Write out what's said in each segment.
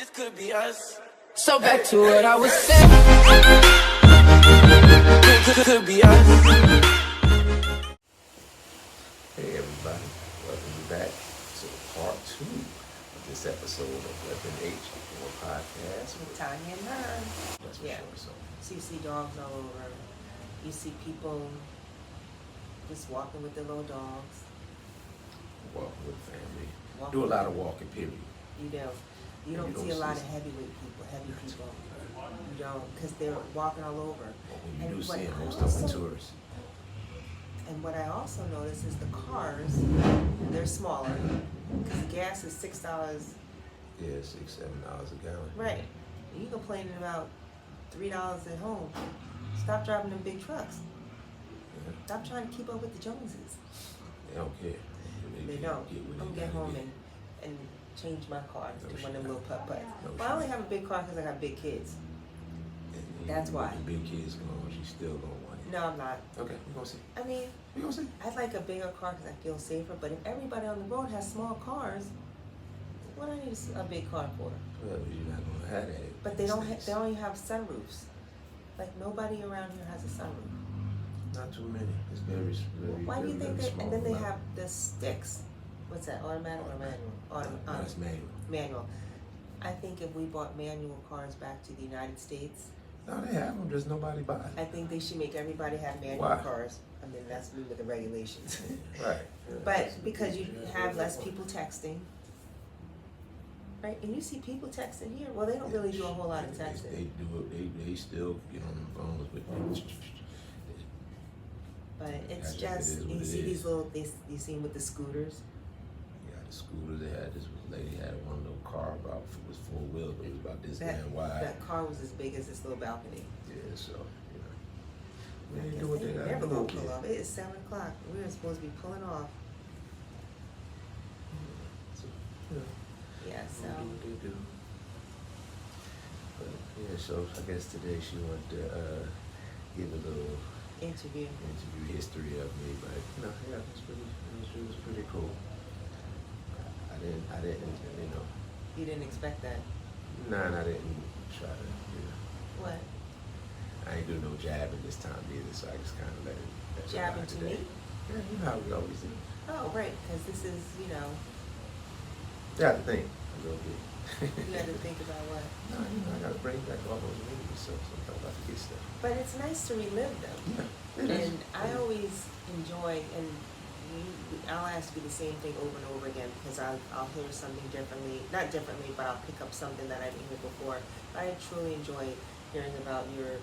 This could be us. So back to what I was saying. Could be us. Hey everybody, welcome back to part 2 of this episode of Weapon H4 Podcast With Tonya and her. That's for Yeah. sure. So You see dogs all over. You see people just walking with their little dogs. walking with family. Walking Do a lot with- of walking, period. You know, you don't see a lot of heavyweight people, heavy people. You don't, because they're walking all over. But when you And do what see them, I most of them also- tourists. And what I also notice is the cars, they're smaller, because gas is $6. Yeah, $6-7 a gallon. Right. You complaining about $3 at home. Stop driving them big trucks. Yeah. Stop trying to keep up with the Joneses. They don't care. They can't don't. get what I'm they get gotta home get. and change my car No, to she one of them not. little putt-putts. No, Well, I she only not. have a big car because I got big kids. And That's even why. with the big kids gone, she's still gonna want it. No, I'm not. Okay, we're gonna see. I mean, We're gonna see. I'd like a bigger car because I feel safer, but if everybody on the road has small cars, what do I need a big car for? Well, you're not gonna have that. But they don't. They only have sunroofs. Like nobody around here has a sunroof. Not too many. It's very, very, Why do you very, think very that? small And then they amount. have the sticks. What's that? Automatic or manual? That's manual. Manual. I think if we bought manual cars back to the United States, No, they have them. Just nobody buys I them. think they should make everybody have manual Why? cars. I mean, that's me with the regulations. Right. Yeah, But that's- because you have less people texting, right? And you see people texting here. Well, they don't really do a whole lot of They texting. do it. They still get on the phones with. But it's Yeah, it just, is what you it see is. these little, you see them with the scooters. Yeah, the scooters. They had this lady had one little car about it was 4 wheels, but it was about this damn wide. That car was as big as this little balcony. Yeah, so you know. I They guess do what they they gotta never do. gonna pull off. It is 7 o'clock. We are supposed to be pulling off. So, you know. Yeah, so. They do what they do. But yeah, so I guess today she wanted to give a little Interview. interview history of me, but you know, yeah, it was pretty cool. I didn't, you know, You didn't expect that. nah, and I didn't try to, you know, What? I ain't do no jabbing this time either, so I just kind of let it Jabbing ride to today. me? Yeah, you know how we always do. Oh, right, because this is, you know, You have to think a little bit. you had to think about what. No, you know, I gotta bring back all those movies, so sometimes I forget stuff. But it's nice to relive them. Yeah, it is. And I always enjoy, and I'll ask you the same thing over and over again because I'll hear something differently, not differently, but I'll pick up something that I didn't hear before. I truly enjoy hearing about your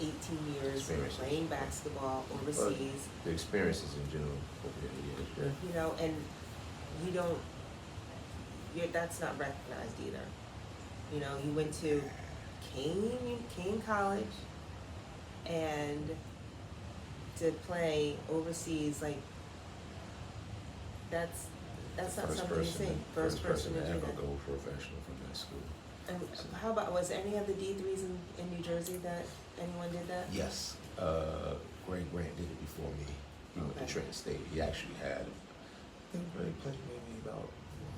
18 years Experiences. playing basketball overseas, The experiences in general over the years. Yeah. you know, and you don't, that's not recognized either. You know, you went to Kane College and to play overseas, like, that's not something you see. First person to do ever that. go professional from that school. And how about, was any of the D3s in New Jersey that anyone did that? Yes, Greg Grant did it before me. He went to Okay. Trenton State. He actually had, I think he played maybe about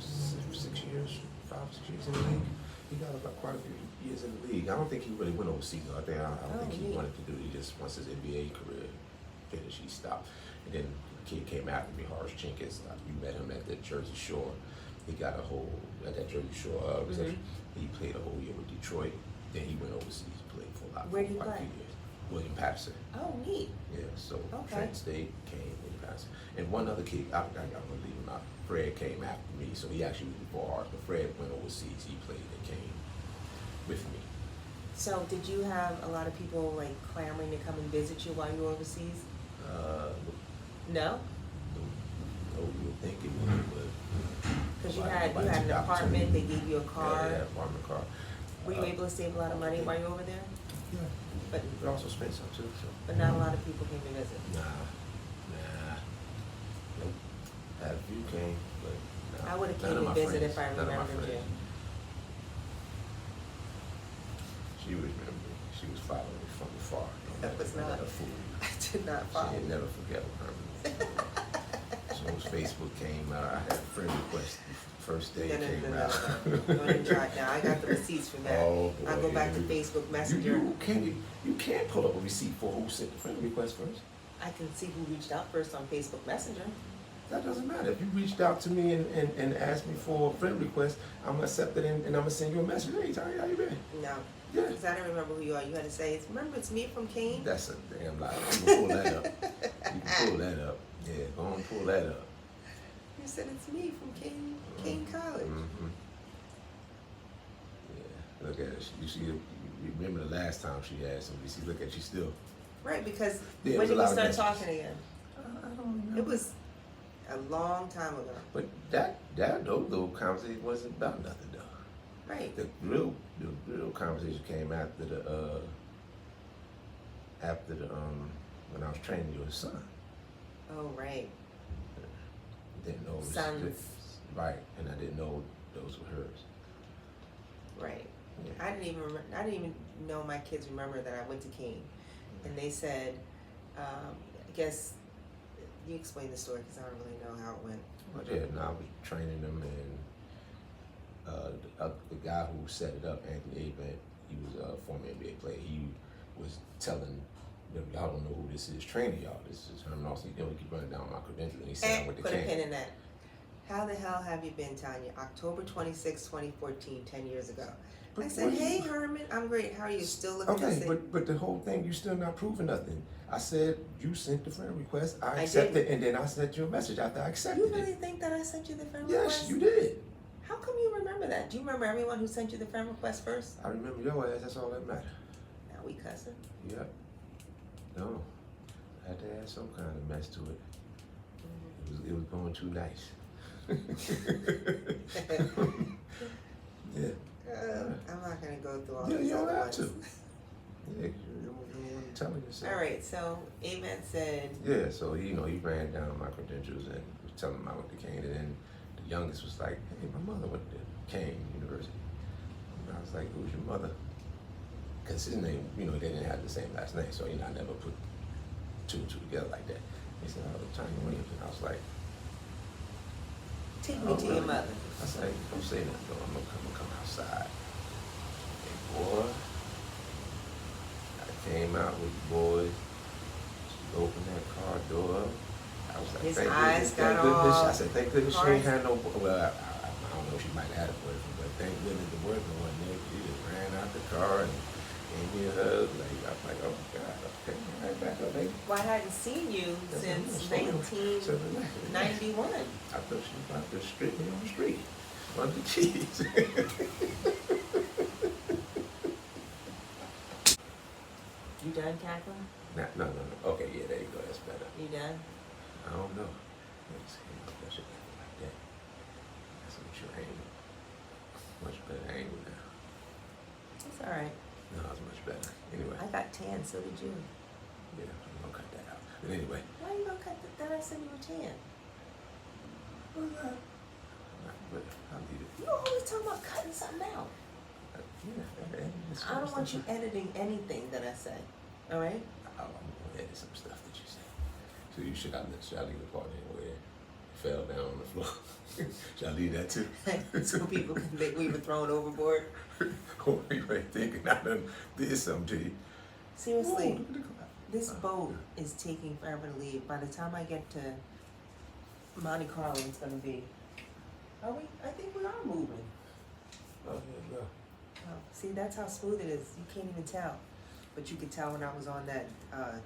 6 years, 5, 6 years in the league. He got about quite a few years in the league. I don't think he really went overseas. I don't think he neat. wanted to do it. He just, once his NBA career finished, he stopped. And then the kid came after me, Horace Jenkins. We met him at the Jersey Shore. He got a whole, at that Jersey Shore reception. He played a whole year with Detroit. Then he went overseas, played for a lot, Where did he quite a play? few years. William Patterson. Oh, neat. Yeah, so Okay. Trenton State came, William Patterson. And one other kid, I'm gonna leave him out. Fred came after me, so he actually was before ours, but Fred went overseas. He played and came with me. So did you have a lot of people like clamoring to come and visit you while you were overseas? No? No, you would think it would, but. Because you nobody- had nobody took an the apartment, they opportunity. gave you a car. Yeah, apartment car. Were you able to save a lot of money while you were over there? Yeah. But We also spent some too, so. not a lot of people came to visit. Nah. Nope. Had a few came, but nah. I would have None came of to my visit friends- if I none of my remembered you. friends. She remembered me. She was following me from afar. That was not- a fool. I did not follow. She'd never forget her. So post Facebook came out. I had a friend request the first day it came out. Go ahead and try it now. I got the receipts from that. Oh, boy, I'll go back to you- Facebook Messenger. You can't pull up a receipt for who sent the friend request first. I can see who reached out first on Facebook Messenger. That doesn't matter. If you reached out to me and asked me for a friend request, I'm gonna accept it and I'm gonna send you a message. Hey, Tonya, how you been? No. Yeah. Because I don't remember who you are. You had to say, remember it's me from Kane? That's a damn lie. You can pull that up. You can pull that up. Yeah, go on and pull that up. You said it's me from Kane College. Mm-hmm. Yeah, look at it. You see, you remember the last time she asked him, you see, look at she still. Right, because Yeah, when it was did a we lot of start messages. talking again? I don't know. It was a long time ago. But those little conversation wasn't about nothing though. Right. The real conversation came after the when I was training your son. Oh, right. Didn't know it was Sons. right, and I didn't know those were hers. Right. Yeah. I didn't even know my kids remember that I went to Kane. And they said, I guess, you explain the story because I don't really know how it went. But yeah, no, I was training them, and the guy who set it up, Anthony Abant, he was a former NBA player. He was telling them, y'all don't know who this is, training y'all. This is Herman Austin. You know, he keep running down my credentials, and he said I'm with the Put a Kane. pin in that. How the hell have you been, Tonya? October 26, 2014, 10 years ago. I said, hey, Herman, I'm great. How are you? Still looking the Okay, same? but the whole thing, you still not proving nothing. I said you sent the friend request, I I accepted, didn't. and then I sent you a message after I accepted You really it. think that I sent you the friend request? Yes, you did. How come you remember that? Do you remember everyone who sent you the friend request first? I remember your ass. That's all that matters. Now we cussing. Yep. No, I had to add some kind of mess to it. It was going too nice. Yeah. I'm not going to go through all Yeah, these you don't other have ones. to. Yeah, you don't want to tell yourself. All right, so Amen said, Yeah, so he ran down my credentials and was telling him I went to Kane, and then the youngest was like, "Hey, my mother went to Kane University." And I was like, "Who's your mother?" Because his name, they didn't have the same last name, so I never put two and two together like that. He said, "Oh, Tonya Williams," and I was like, take me to your mother. I said, "Don't say nothing, though. I'm gonna come outside." And boy, I came out with the boys. She opened that car door up. I was like, His thank eyes goodness, got thank goodness. all I said, thank goodness she hard. ain't had no. Well, I don't know. She might have had a boyfriend, but thank goodness the boyfriend wasn't there. She just ran out the car and gave me a hug. Like I was like, oh my God, okay, all right, back up, baby. Well, I hadn't seen you since So relax. 1991. I thought she was about to strip me on the street. One of the keys. You done cackling? No. Okay, yeah, there you go. That's better. You done? I don't know. Let's see. That should be like that. That's what you're aiming. Much better angle now. It's all right. No, it's much better. Anyway, I got tan, so did you. yeah, I'm gonna cut that out. But anyway, Why you gonna cut that? I said you were tan. what's that? But I'll leave it. You always talking about cutting something out. I don't want you editing anything that I say. All right? I'm gonna edit some stuff that you say. So should I leave the part in where it fell down on the floor? Should I leave that too? So people can think we were thrown overboard. Or you ain't thinking I done did something to you? Seriously, Whoa, look at the cloud. this boat is taking forever to leave. By the time I get to Monte Carlo, it's gonna be. Are we? I think we are moving. Oh, yeah, no. Oh, see, that's how smooth it is. You can't even tell. But you could tell when I was on that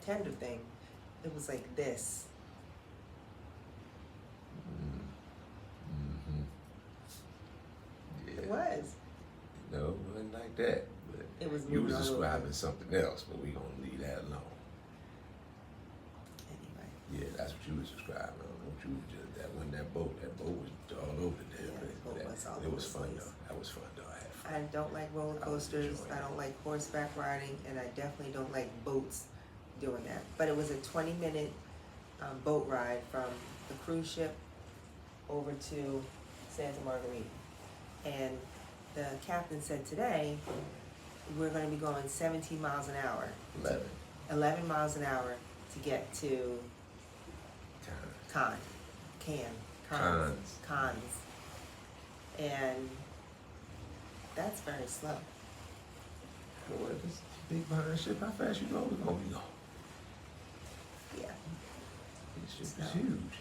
tender thing, it was like this. Mm-hmm. Yeah. It was. No, it wasn't like that. But It was you moving was all over. describing something else, but we gonna leave that alone. Anyway. Yeah, that's what you was describing. I don't know what you was just that when that boat was all over the damn Yeah, place. the boat was all It over was the fun place. though. That was fun though. I had fun. I don't like roller I was coasters. enjoying I it. don't like horseback riding, and I definitely don't like boats doing that. But it was a 20-minute boat ride from the cruise ship over to Santa Margarita. And the captain said today we're going to be going 17 miles an hour. 11 miles an hour to get to Time. Cannes. Cons. And that's very slow. Boy, this big behind ship, how fast you know we're gonna be going? Yeah. This ship So. is huge.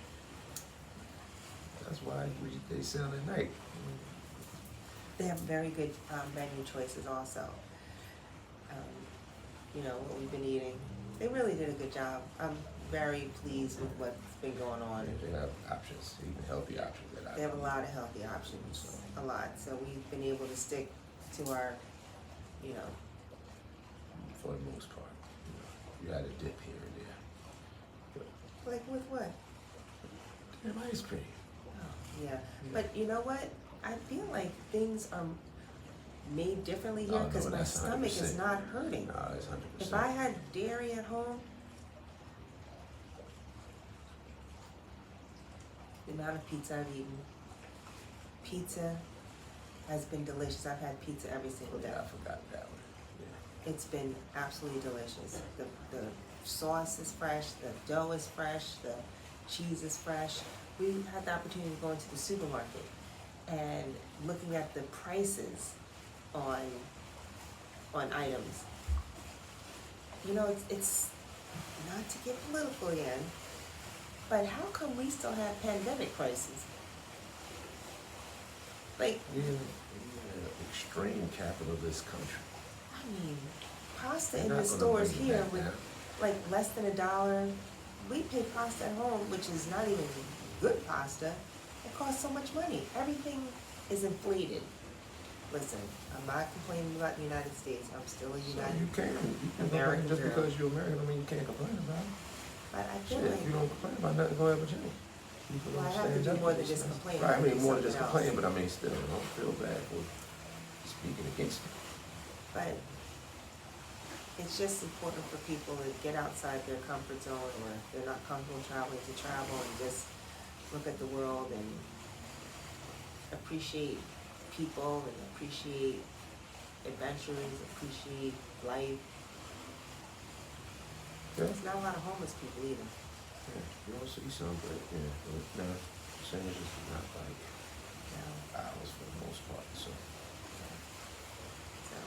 That's why they sell at night. They have very good menu choices also. You know, what we've been eating. They really did a good job. I'm very pleased with what's been going on. They have options, even healthy options. They have a lot of healthy options, a lot. So we've been able to stick to our, you know. For the most part. You had a dip here and there. Like with what? Damn ice cream. Oh, yeah. But you know what? I feel like things are made differently here because my stomach is not hurting. No, it's 100%. If I had dairy at home, the amount of pizza I've eaten, pizza has been delicious. I've had pizza every single day. I forgot that one. Yeah. It's been absolutely delicious. The sauce is fresh, the dough is fresh, the cheese is fresh. We had the opportunity to go into the supermarket and looking at the prices on items. You know, it's not to get political again, but how come we still have pandemic prices? Like, We're in the extreme capital of this country. I mean, pasta They're in not the gonna stores bring it here back with down. like less than $1. We pay pasta at home, which is not even good pasta. It costs so much money. Everything is inflated. Listen, I'm not complaining about the United States. I'm still a So United. you can complain American just girl. because you're American. I mean, you can't complain about it. But I feel Shit, like if you don't complain about nothing, go ahead with Jenny. People Well, I don't have to stand do up more for than this just stuff. complain. Right, I I mean, do more than just something complain, else. but I mean, still, don't feel bad for speaking against it. but it's just important for people to get outside their comfort zone, or if they're not comfortable traveling, to travel and just look at the world and appreciate people and appreciate adventures, appreciate life. Yeah. There's not a lot of homeless people either. Yeah, you don't see some, but yeah, but no, percentages is not like So, ours for the most part, so. so.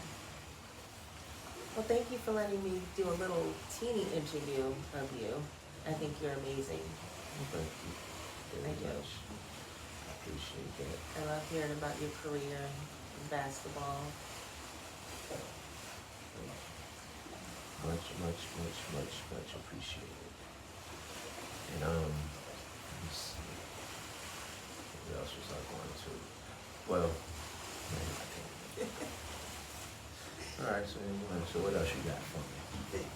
Well, thank you for letting me do a little teeny interview of you. I think you're amazing. Thank you very I do. much. I appreciate that. I love hearing about your career in basketball. Much appreciated. And let me see. What else was I going to? Well, man, I can't. All right, so what else you got for me?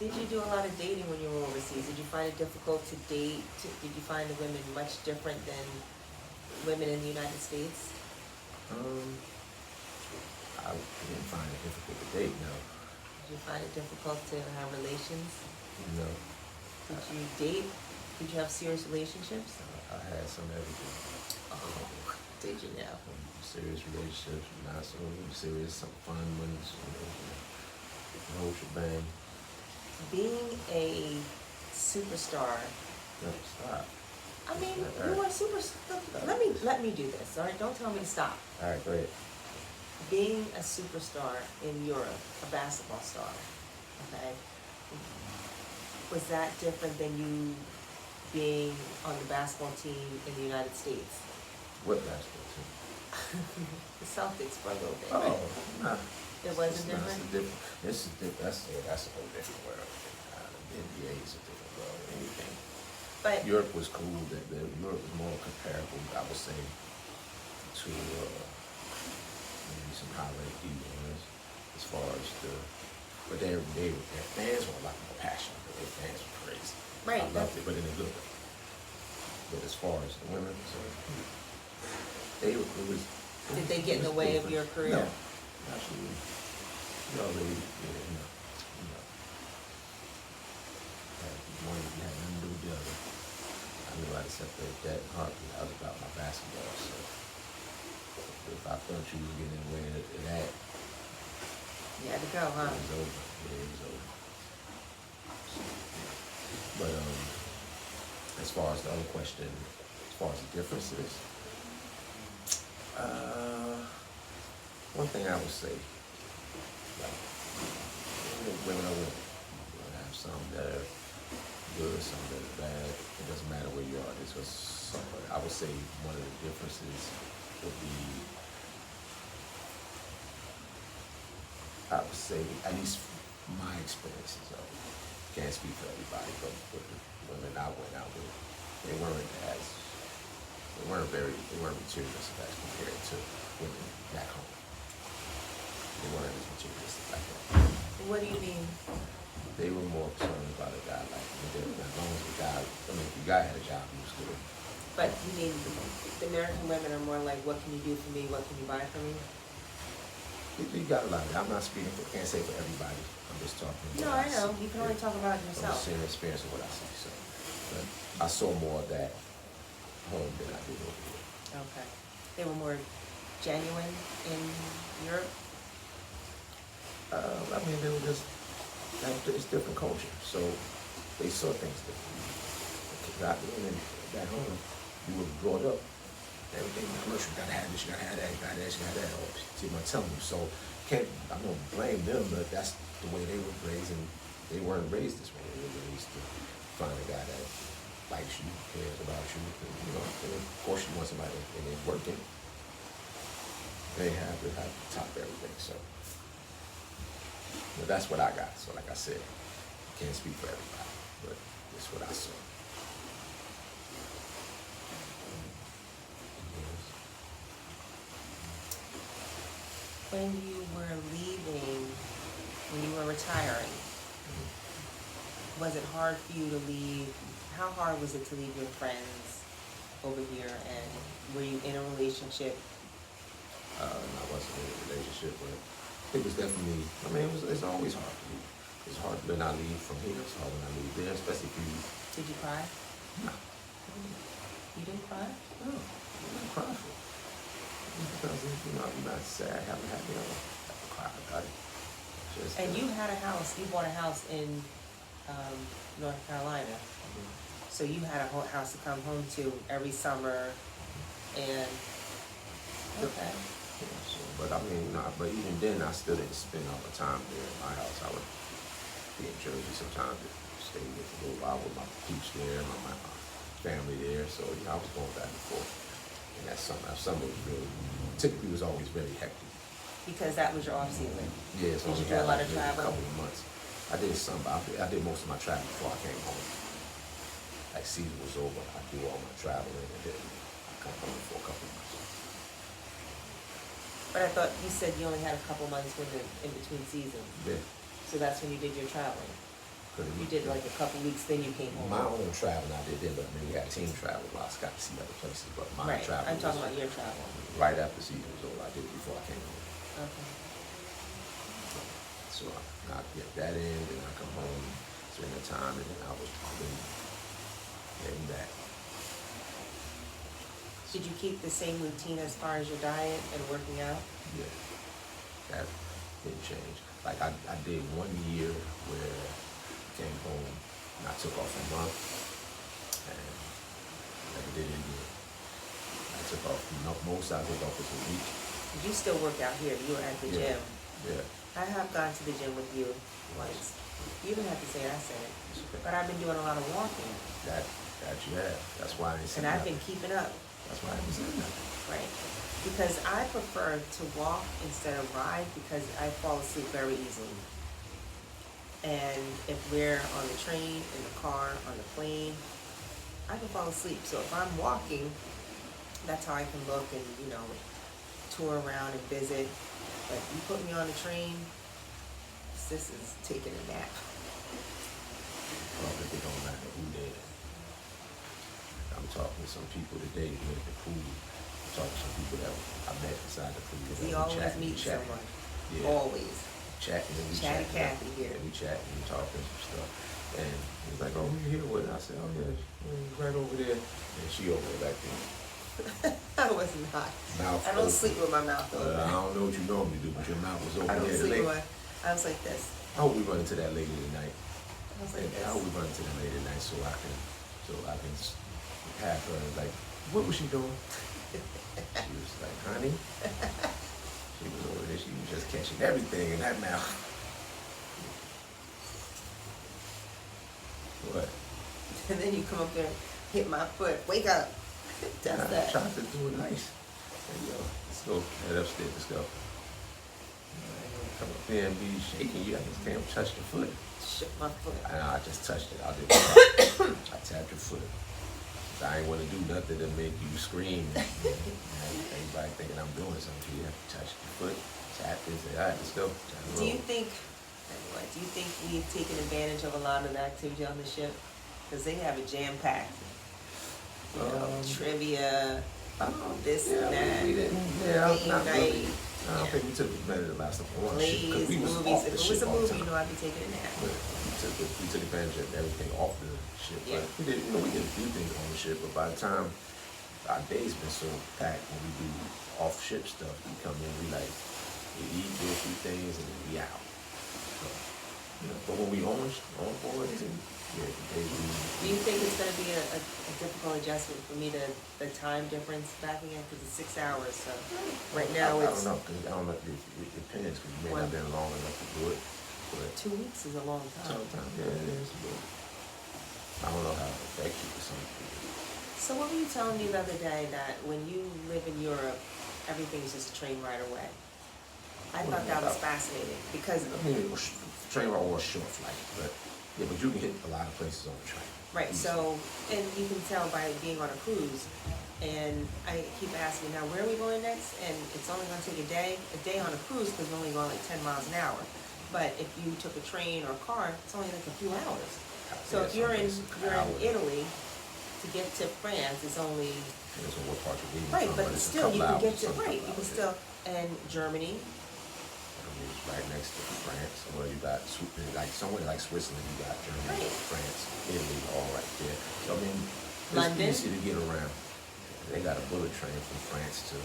Did you do a lot of dating when you were overseas? Did you find it difficult to date? Did you find the women much different than women in the United States? I didn't find it difficult to date, no. Did you find it difficult to have relations? No. Did you date? Did you have serious relationships? I had some everything. Oh, did you now? Serious relationships, not so serious, some fun ones, the whole shebang. Being a superstar, No, stop. I mean, All you right. are let me do this, all right? Don't tell me to stop. All right, go ahead. Being a superstar in Europe, a basketball star, okay, was that different than you being on the basketball team in the United States? What basketball team? The Celtics for a little bit, Oh, right? nah. It wasn't It's different? different. This is different. That's a whole different world. The NBA is a different world than anything. But Europe was cool. Europe was more comparable, I would say, to maybe some high-ranked D1s as far as but their fans were a lot more passionate. Their fans were crazy. Right, I loved it, but in a good way. But as far as the women, so it was. did they get in the way of your career? No, absolutely. You already, you know. One, you had nothing to do with the other. I knew how to separate that in a heartbeat. I was about my basketball, so if I felt you was getting in the way of that, You had to go, huh? it was over. Yeah, it was over. So, but as far as the other question, as far as the differences, one thing I would say, like, women are women. You have some that are good, some that are bad. It doesn't matter where you are. This was somebody. I would say one of the differences would be, I would say, at least my experiences of it. Can't speak for everybody, but with the women I went out with, they weren't materialistic as compared to women back home. They weren't as materialistic like that. What do you mean? They were more concerned about a guy like me. As long as the guy, if the guy had a job, he was good. But you mean the American women are more like, what can you do for me? What can you buy for me? You got a lot of that. I'm not speaking for, can't say for everybody. I'm just talking. No, I know. You can only talk about I'm yourself. just saying the experience of what I see. So, but I saw more of that home than I did over here. Okay. They were more genuine in Europe? I mean, they were just, it's different culture. So they saw things differently. Back home, you were brought up. Everything in commercial, you gotta have this, you gotta have that, you gotta have that, you gotta have that. See what I'm telling you. So I don't blame them, but that's the way they were raised, and they weren't raised this way. They were raised to find a guy that likes you, cares about you, and, you know, and of course you want somebody and they're working. They have to top everything. So but that's what I got. So like I said, can't speak for everybody, but that's what I saw. When you were leaving, when you were retiring, was it hard for you to leave? How hard was it to leave your friends over here? And were you in a relationship? I wasn't in a relationship, but it was definitely, I mean, it's always hard to leave. It's hard when I leave from here, it's hard when I leave there, especially if you... Did you cry? No. You didn't cry? No, I didn't cry for it. Because, you know, I'm not sad, haven't had, you know, I haven't cried about it. Just, And you had a house, you bought a house in North Carolina. So you had a whole house to come home to every summer, and okay. Yeah, so, but I mean, but even then, I still didn't spend all the time there in my house. I would be in Jersey sometimes to stay with a little while with my peeps there, my family there. So yeah, I was going back and forth. And that summer was really, typically was always very hectic. Because that was your off season. Yeah, so Did you do a lot of a travel? couple of months. I did some, but I did most of my travel before I came home. Like season was over, I do all my traveling, and then I come home for a couple of months. But I thought you said you only had a couple months in between seasons. Yeah. So that's when you did your traveling. You did like a couple weeks, then you came home. My own traveling I did then, but I mean, we had team travel. I got to see other places, but my Right, travel I'm talking was about your travel. right after season was over. I did it before I came home. Okay. So I get that in, then I come home, spend the time, and then I was getting back. Did you keep the same routine as far as your diet and working out? Yeah, that didn't change. Like I did 1 year where I came home and I took off a month, and never did it again. I took off, most I took off was a week. You still work out here. You were at the gym. Yeah. I have gone to the gym with you once. You didn't have to say it, I said it. Okay. But I've been doing a lot of walking. That you have. That's why I didn't say And I've nothing. been keeping up. That's why I didn't say nothing. Right. Because I prefer to walk instead of ride because I fall asleep very easily. And if we're on the train, in the car, on the plane, I can fall asleep. So if I'm walking, that's how I can look and, you know, tour around and visit. But you put me on the train, sis is taking a nap. Well, it don't matter who they are. I'm talking to some people today who at the pool. I'm talking to some people that I met inside the pool. We always meet someone. Yeah. Always. Chatting and we Chatty chatting. Cathy here. Yeah, we chatting and talking some stuff. And he's like, oh, who you here with? I said, oh yeah, he's right over there. And she over there back there. I was not. Mouth I don't open. sleep with my mouth open. I don't know what you normally do, but your mouth was open. I don't there. sleep with I was like this. I hope we run into that lady tonight. I was like this. I hope we run into that lady tonight so I can have her like What was she doing? She was like, honey. She was over there. She was just catching everything in that mouth. What? And then you come up there and hit my foot. Wake up. That's I that. tried to do it nice. There you go. Let's go. Head upstairs. Let's go. Come up there and be shaking you. I just can't touch the foot. Shook my foot. I just touched it. I tapped your foot. I ain't want to do nothing to make you scream. Everybody thinking I'm doing something. You have to touch your foot, tap it, say, all right, let's go. Do you think we've taken advantage of a lot of the activity on the ship? Because they have it jam-packed. Trivia, this and that. We didn't. Yeah, not really. Night. I don't think we took advantage of the last one ship because Plays, we was movies. off the If it ship was a all the movie, time. you know I'd be taking a nap. We took advantage of everything off the ship. Yeah. But we did, we did a few things on the ship, but by the time our days been so packed when we do off ship stuff, we come in, we eat, do a few things, and then we out. So, but when we on board, the days we. Do you think it's going to be a difficult adjustment for me the time difference back again? Because it's 6 hours, so right now I it's... don't know, cause I don't know, it depends, because you may not have been long enough to do it. But 2 weeks is a long time. sometimes, yeah, it is. But I don't know how it affects you for some people. So what were you telling me the other day that when you live in Europe, everything's just a train ride away? I thought that was fascinating because... I mean, train ride or a short flight, but you can hit a lot of places on the train. Right, so, and you can tell by being on a cruise, and I keep asking, now where are we going next? And it's only going to take a day on a cruise because we're only going like 10 miles an hour. But if you took a train or a car, it's only like a few hours. So if you're in Italy, to get to France, it's only... Depends on what part you're leaving Right, from, but it's a still, you couple can get hours, to, right, you can hours, still, and Germany, It's right next to France. Well, you got like somewhere like Switzerland, you got Germany, Right. France, Italy, all right there. So I mean, London. it's easy to get around. They got a bullet train from France to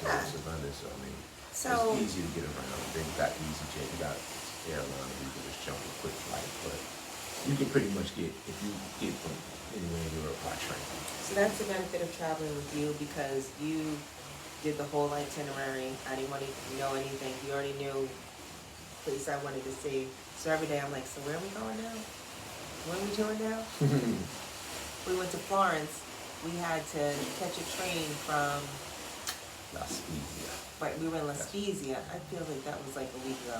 London. So I mean, So- it's easy to get around. Then you got EasyJet, you got airline, you can just jump a quick flight. But you can pretty much get if you get from anywhere in Europe by train. So that's the benefit of traveling with you because you did the whole itinerary. I didn't want to know anything. You already knew the place I wanted to see. So every day I'm like, so where are we going now? What are we doing now? We went to Florence. We had to catch a train from, La Spezia. right, we were in La Spezia. I feel like that was like a week ago.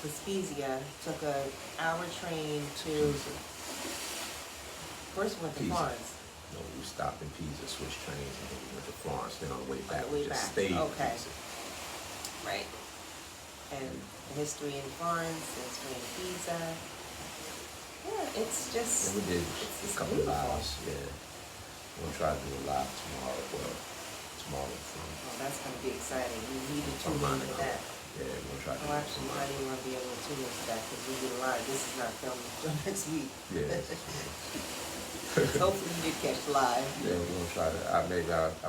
La Spezia, took an hour train to, first we went to Pisa. Florence. No, we stopped in Pisa, switched trains, and then we went to Florence. Then on the way back, the way we just back. stayed Okay. in Pisa. Right. And the history in Florence, the history in Pisa. Yeah, it's just... And we did a it's couple of beautiful. hours, yeah. We'll try to do a lot tomorrow. Well, tomorrow from Oh, that's going to be exciting. We need to tune in to that. Yeah, we'll try to Oh, actually, I didn't want to be able to tune into that because we did a lot. This is not filmed until next week. Yeah. Hopefully you did catch live. Yeah, we're gonna try to. I'm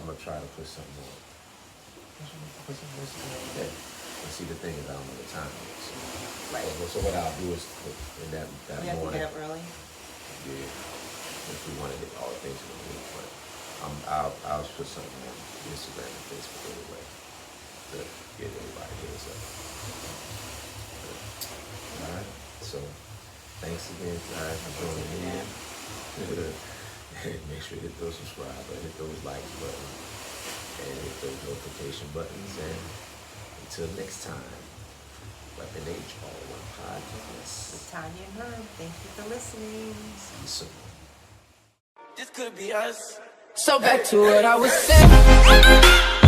gonna try to put something on. Yeah. And see, the thing is, I don't know the time. So, Right. So what I'll do is put in that We have to morning. get up early. Yeah. If we want to hit all the things in the week, but I'll put something on Instagram and Facebook anyway to get everybody here. So. All right. So thanks again, guys, for joining in. Make sure you hit those subscribe button, hit those like buttons, and hit those notification buttons. And until next time, Weapon H All One Podcast. With Tonya and Herb, thank you for listening. See you soon. This could be us. So back to what I was saying.